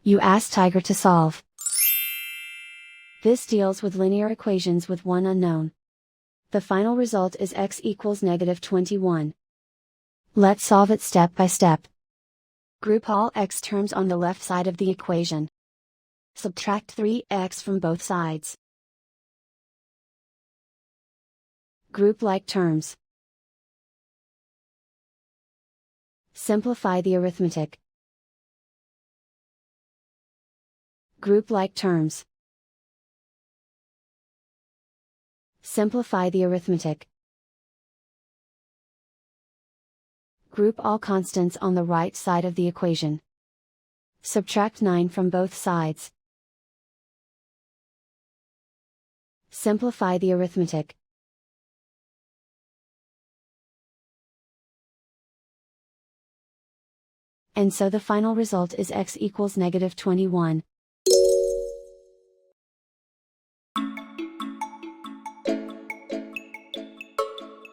You ask Tiger to solve. This deals with linear equations with one unknown. The final result is x equals -21. Let's solve it step by step. Group all x terms on the left side of the equation. Subtract 3x from both sides. Group like terms. Simplify the arithmetic. Group like terms. Simplify the arithmetic. Group all constants on the right side of the equation. Subtract 9 from both sides. Simplify the arithmetic. And so the final result is x equals -21.